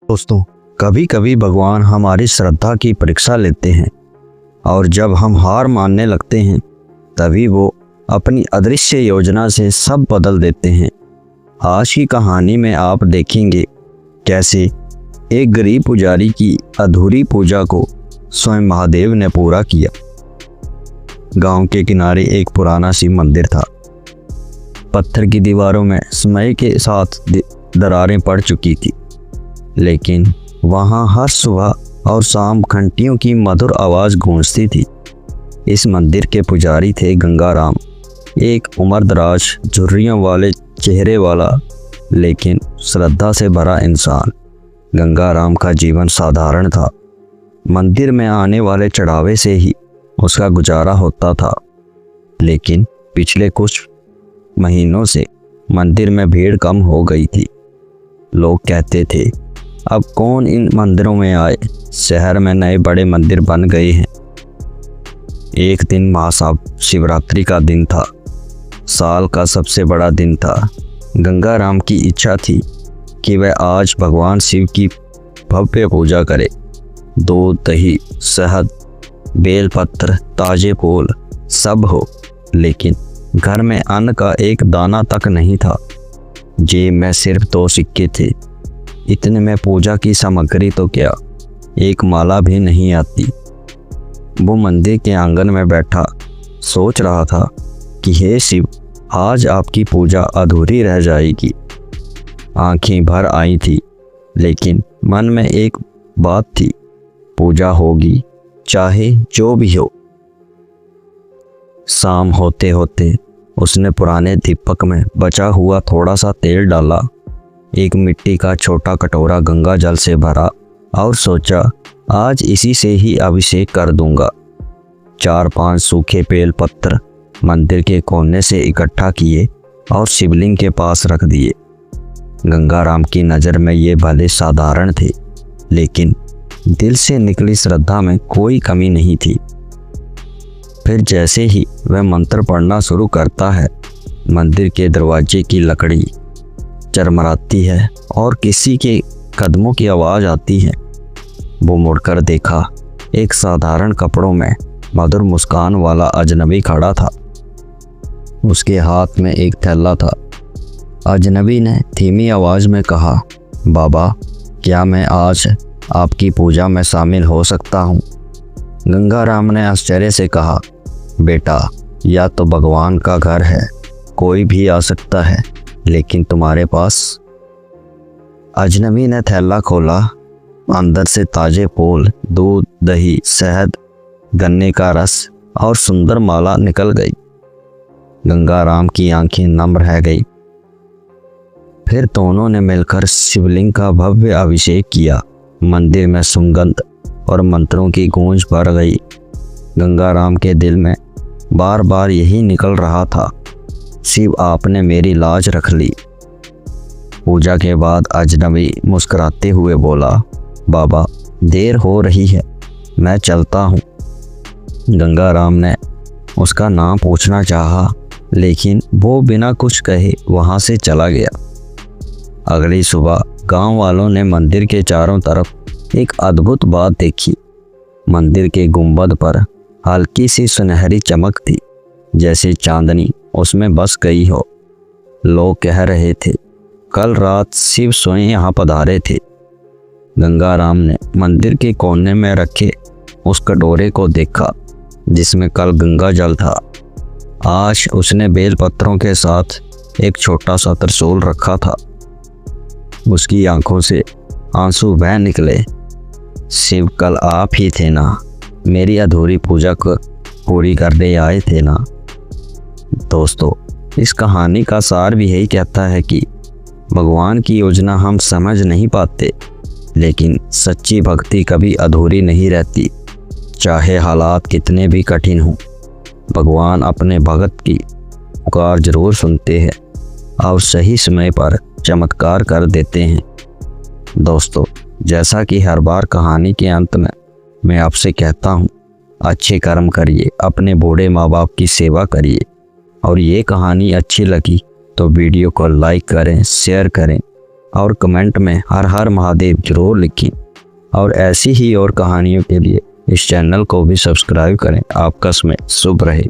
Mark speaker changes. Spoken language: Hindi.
Speaker 1: दोस्तों, कभी कभी भगवान हमारी श्रद्धा की परीक्षा लेते हैं और जब हम हार मानने लगते हैं तभी वो अपनी अदृश्य योजना से सब बदल देते हैं। आज की कहानी में आप देखेंगे कैसे एक गरीब पुजारी की अधूरी पूजा को स्वयं महादेव ने पूरा किया। गांव के किनारे एक पुराना शिव मंदिर था। पत्थर की दीवारों में समय के साथ दरारें पड़ चुकी थी, लेकिन वहां हर सुबह और शाम घंटियों की मधुर आवाज़ गूंजती थी। इस मंदिर के पुजारी थे गंगाराम, एक उम्रदराज झुर्रियों वाले चेहरे वाला लेकिन श्रद्धा से भरा इंसान। गंगाराम का जीवन साधारण था। मंदिर में आने वाले चढ़ावे से ही उसका गुजारा होता था, लेकिन पिछले कुछ महीनों से मंदिर में भीड़ कम हो गई थी। लोग कहते थे, अब कौन इन मंदिरों में आए, शहर में नए बड़े मंदिर बन गए हैं। एक दिन महाशिवरात्रि का दिन था। साल का सबसे बड़ा दिन था। गंगाराम की इच्छा थी कि वह आज भगवान शिव की भव्य पूजा करे। दूध, दही, शहद, बेलपत्र, ताजे फूल सब हो, लेकिन घर में अन्न का एक दाना तक नहीं था। जेब में सिर्फ 2 सिक्के थे। इतने में पूजा की सामग्री तो क्या, एक माला भी नहीं आती। वो मंदिर के आंगन में बैठा सोच रहा था कि हे शिव, आज आपकी पूजा अधूरी रह जाएगी। आंखें भर आई थी, लेकिन मन में एक बात थी, पूजा होगी चाहे जो भी हो। शाम होते होते उसने पुराने दीपक में बचा हुआ थोड़ा सा तेल डाला, एक मिट्टी का छोटा कटोरा गंगा जल से भरा और सोचा, आज इसी से ही अभिषेक कर दूंगा। 4-5 सूखे बेल पत्र मंदिर के कोने से इकट्ठा किए और शिवलिंग के पास रख दिए। गंगाराम की नज़र में ये भले साधारण थे, लेकिन दिल से निकली श्रद्धा में कोई कमी नहीं थी। फिर जैसे ही वह मंत्र पढ़ना शुरू करता है, मंदिर के दरवाजे की लकड़ी चरमराती है और किसी के कदमों की आवाज़ आती है। वो मुड़कर देखा, एक साधारण कपड़ों में मधुर मुस्कान वाला अजनबी खड़ा था। उसके हाथ में एक थैला था। अजनबी ने धीमी आवाज़ में कहा, बाबा, क्या मैं आज आपकी पूजा में शामिल हो सकता हूँ? गंगाराम ने आश्चर्य से कहा, बेटा, यह तो भगवान का घर है, कोई भी आ सकता है, लेकिन तुम्हारे पास। अजनबी ने थैला खोला। अंदर से ताजे फूल, दूध, दही, शहद, गन्ने का रस और सुंदर माला निकल गई। गंगाराम की आंखें नम रह गई। फिर दोनों ने मिलकर शिवलिंग का भव्य अभिषेक किया। मंदिर में सुगंध और मंत्रों की गूंज भर गई। गंगाराम के दिल में बार बार यही निकल रहा था, शिव, आपने मेरी लाज रख ली। पूजा के बाद अजनबी मुस्कुराते हुए बोला, बाबा, देर हो रही है, मैं चलता हूँ। गंगाराम ने उसका नाम पूछना चाहा, लेकिन वो बिना कुछ कहे वहाँ से चला गया। अगली सुबह गांव वालों ने मंदिर के चारों तरफ एक अद्भुत बात देखी। मंदिर के गुंबद पर हल्की सी सुनहरी चमक थी, जैसे चांदनी उसमें बस गई हो। लोग कह रहे थे, कल रात शिव स्वयं यहाँ पधारे थे। गंगाराम ने मंदिर के कोने में रखे उस कटोरे को देखा जिसमें कल गंगा जल था। आज उसने बेल पत्रों के साथ एक छोटा सा त्रिशूल रखा था। उसकी आंखों से आंसू बह निकले। शिव, कल आप ही थे ना, मेरी अधूरी पूजा को पूरी करने आए थे ना। दोस्तों, इस कहानी का सार भी यही कहता है कि भगवान की योजना हम समझ नहीं पाते, लेकिन सच्ची भक्ति कभी अधूरी नहीं रहती। चाहे हालात कितने भी कठिन हों, भगवान अपने भगत की पुकार जरूर सुनते हैं और सही समय पर चमत्कार कर देते हैं। दोस्तों, जैसा कि हर बार कहानी के अंत में मैं आपसे कहता हूँ, अच्छे कर्म करिए, अपने बूढ़े माँ बाप की सेवा करिए। और ये कहानी अच्छी लगी तो वीडियो को लाइक करें, शेयर करें और कमेंट में हर हर महादेव जरूर लिखिए। और ऐसी ही और कहानियों के लिए इस चैनल को भी सब्सक्राइब करें। आपका समय शुभ रहे।